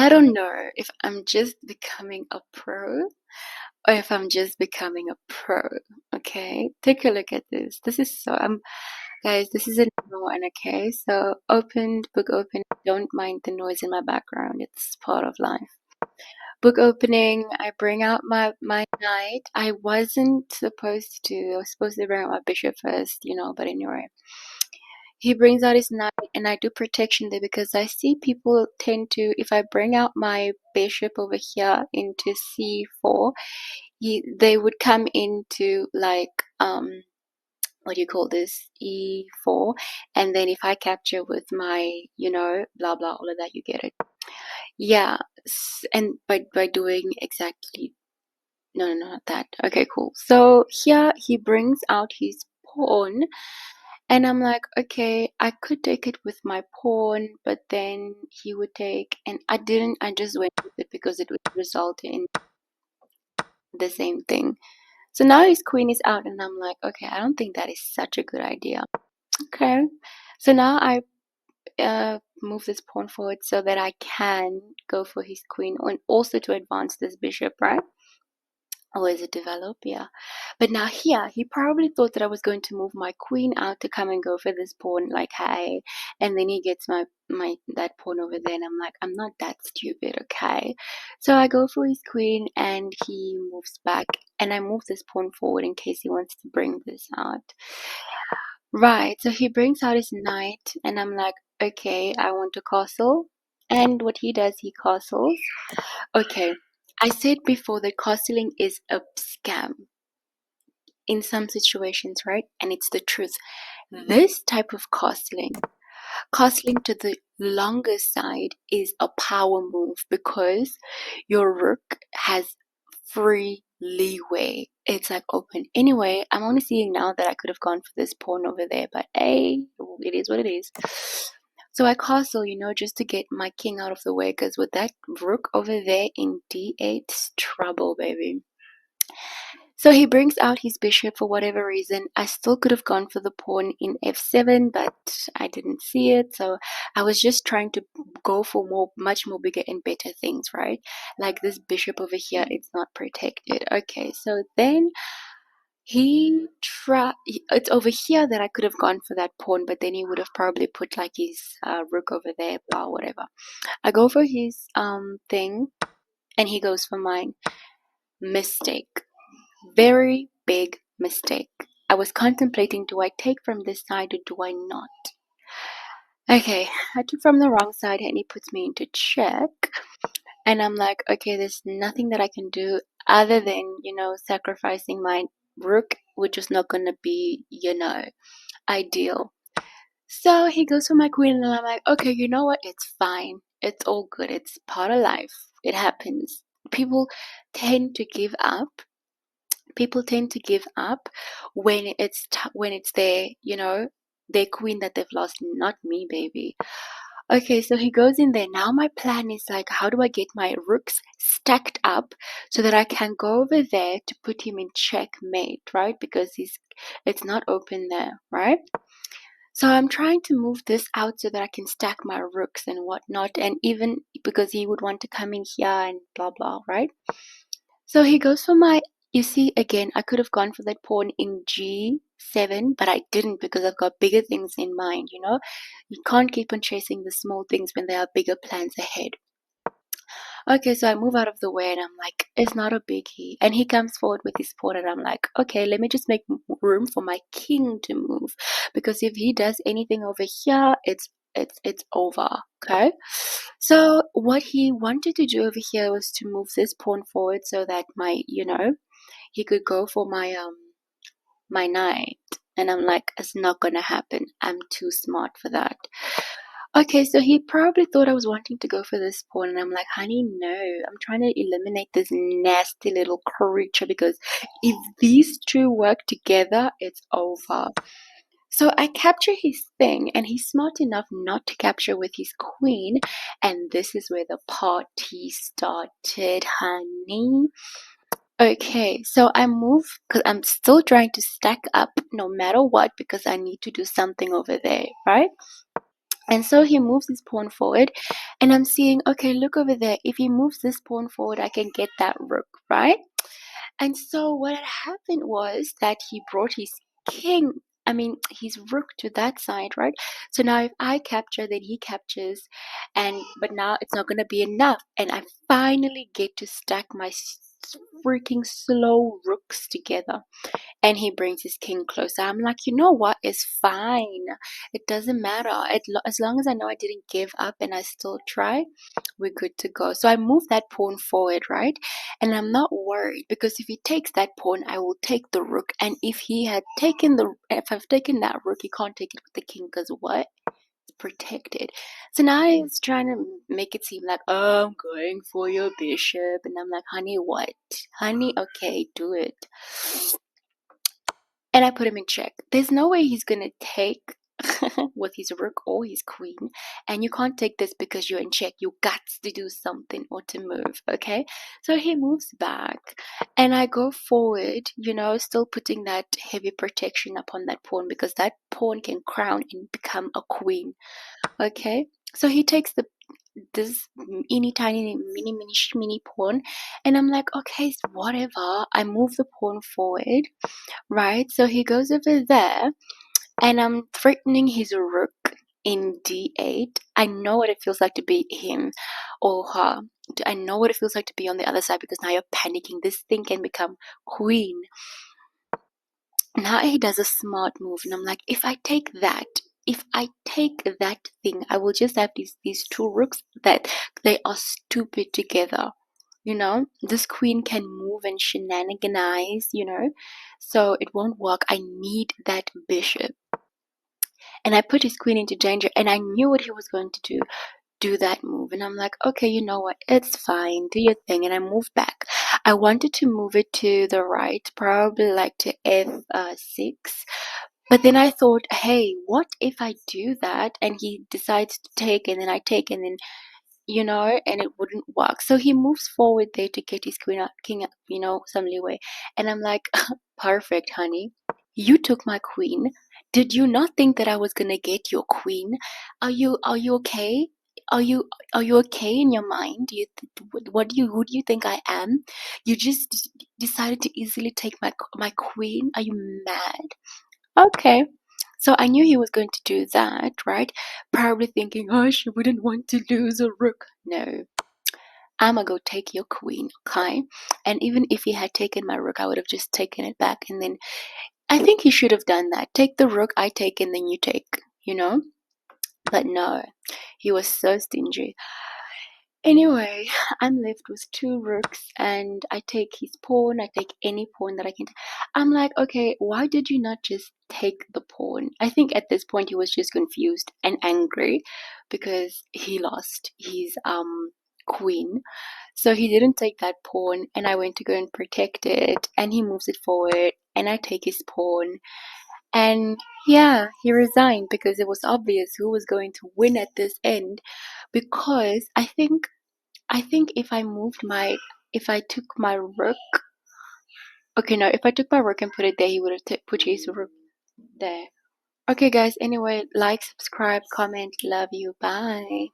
I don't know if I'm just becoming a pro or if I'm just becoming a pro. Okay, take a look at this. This is so guys, this is a new one. Okay, so book open. Don't mind the noise in my background. It's part of life. Book opening. I bring out my knight. I wasn't supposed to. I was supposed to bring out my bishop first, but anyway. He brings out his knight, and I do protection there because I see people tend to, if I bring out my bishop over here into c4, they would come into like what do you call this, e4, and then if I capture with my blah blah, all of that, you get it. Yeah, and by doing exactly, no, not that. Okay, cool. So here he brings out his pawn. And I'm like, okay, I could take it with my pawn, but then he would take, and I didn't, I just went with it because it would result in the same thing. So now his queen is out, and I'm like, okay, I don't think that is such a good idea. Okay. So now I move this pawn forward so that I can go for his queen and also to advance this bishop, right? Or is it develop? Yeah. But now here, he probably thought that I was going to move my queen out to come and go for this pawn, like, hey. And then he gets my that pawn over there, and I'm like, I'm not that stupid, okay? So I go for his queen, and he moves back, and I move this pawn forward in case he wants to bring this out. Right, so he brings out his knight, and I'm like, okay, I want to castle. And what he does, he castles. Okay, I said before that castling is a scam in some situations, right? And it's the truth. This type of castling to the longer side is a power move because your rook has free leeway. It's like open. Anyway, I'm only seeing now that I could have gone for this pawn over there, but hey, it is what it is. So I castle, just to get my king out of the way, because with that rook over there in d8, trouble, baby. So he brings out his bishop for whatever reason. I still could have gone for the pawn in f7, but I didn't see it. So I was just trying to go for much more bigger and better things, right? Like this bishop over here, it's not protected. Okay, so then it's over here that I could have gone for that pawn, but then he would have probably put like his rook over there, blah, whatever. I go for his thing, and he goes for mine. Mistake. Very big mistake. I was contemplating, do I take from this side or do I not? Okay, I took from the wrong side, and he puts me into check. And I'm like, okay, there's nothing that I can do other than, sacrificing my rook, which is not going to be, ideal. So he goes for my queen, and I'm like, okay, you know what? It's fine. It's all good. It's part of life. It happens. Tend to give up People tend to give up when it's their queen that they've lost, not me, baby. Okay, so he goes in there. Now my plan is like, how do I get my rooks stacked up so that I can go over there to put him in checkmate, right? Because it's not open there, right? So I'm trying to move this out so that I can stack my rooks and whatnot, and even because he would want to come in here and blah blah, right? So he goes for you see, again, I could have gone for that pawn in g7, but I didn't because I've got bigger things in mind, You can't keep on chasing the small things when there are bigger plans ahead. Okay, so I move out of the way, and I'm like, it's not a biggie. And he comes forward with his pawn, and I'm like, okay, let me just make room for my king to move, because if he does anything over here, it's over. Okay, so what he wanted to do over here was to move this pawn forward so that he could go for my knight. And I'm like, it's not gonna happen. I'm too smart for that. Okay, so he probably thought I was wanting to go for this pawn, and I'm like, honey, no. I'm trying to eliminate this nasty little creature, because if these two work together, it's over. So I capture his thing, and he's smart enough not to capture with his queen, and this is where the party started, honey. Okay, so I move because I'm still trying to stack up no matter what, because I need to do something over there, right? And so he moves his pawn forward, and I'm seeing, okay, look over there. If he moves this pawn forward, I can get that rook, right? And so what had happened was that he brought his king, I mean, his rook to that side, right? So now if I capture, then he captures, and but now it's not gonna be enough, and I finally get to stack my freaking slow rooks together, and he brings his king closer. I'm like, you know what? It's fine. It doesn't matter. As long as I know I didn't give up and I still try, we're good to go. So I move that pawn forward, right? And I'm not worried because if he takes that pawn, I will take the rook. And if I've taken that rook, he can't take it with the king because what? It's protected. So now he's trying to make it seem like, oh, I'm going for your bishop. And I'm like, honey, what? Honey, okay, do it. And I put him in check. There's no way he's gonna take with his rook or his queen, and you can't take this because you're in check. You got to do something or to move, okay? So he moves back, and I go forward, still putting that heavy protection upon that pawn because that pawn can crown and become a queen, okay? So he takes this teeny tiny mini pawn, and I'm like, okay, so whatever. I move the pawn forward, right? So he goes over there, and I'm threatening his rook in d8. I know what it feels like to be him or her. I know what it feels like to be on the other side because now you're panicking. This thing can become queen. Now he does a smart move, and I'm like, if I take that thing, I will just have these two rooks that they are stupid together. This queen can move and shenanigans, so it won't work. I need that bishop. And I put his queen into danger, and I knew what he was going to do that move. And I'm like, okay, you know what? It's fine. Do your thing. And I moved back. I wanted to move it to the right, probably like to f6. But then I thought, hey, what if I do that and he decides to take, and then I take, and then and it wouldn't work. So he moves forward there to get his king up, some leeway. And I'm like, perfect, honey. You took my queen. Did you not think that I was gonna get your queen? Are you okay? Are you okay in your mind? Who do you think I am? You just decided to easily take my queen. Are you mad? Okay. So I knew he was going to do that, right? Probably thinking, oh, she wouldn't want to lose a rook. No, I'ma go take your queen, okay? And even if he had taken my rook, I would have just taken it back. And then I think he should have done that. Take the rook, I take, and then you take, you know? But no, he was so stingy. Anyway, I'm left with two rooks, and I take his pawn. I take any pawn that I can. I'm like, okay, why did you not just take the pawn? I think at this point he was just confused and angry because he lost his queen. So he didn't take that pawn, and I went to go and protect it, and he moves it forward, and I take his pawn. And yeah, he resigned because it was obvious who was going to win at this end. Because I think if I took my rook, okay, no, if I took my rook and put it there, he would have put his rook there. Okay, guys, anyway, like, subscribe, comment, love you, bye.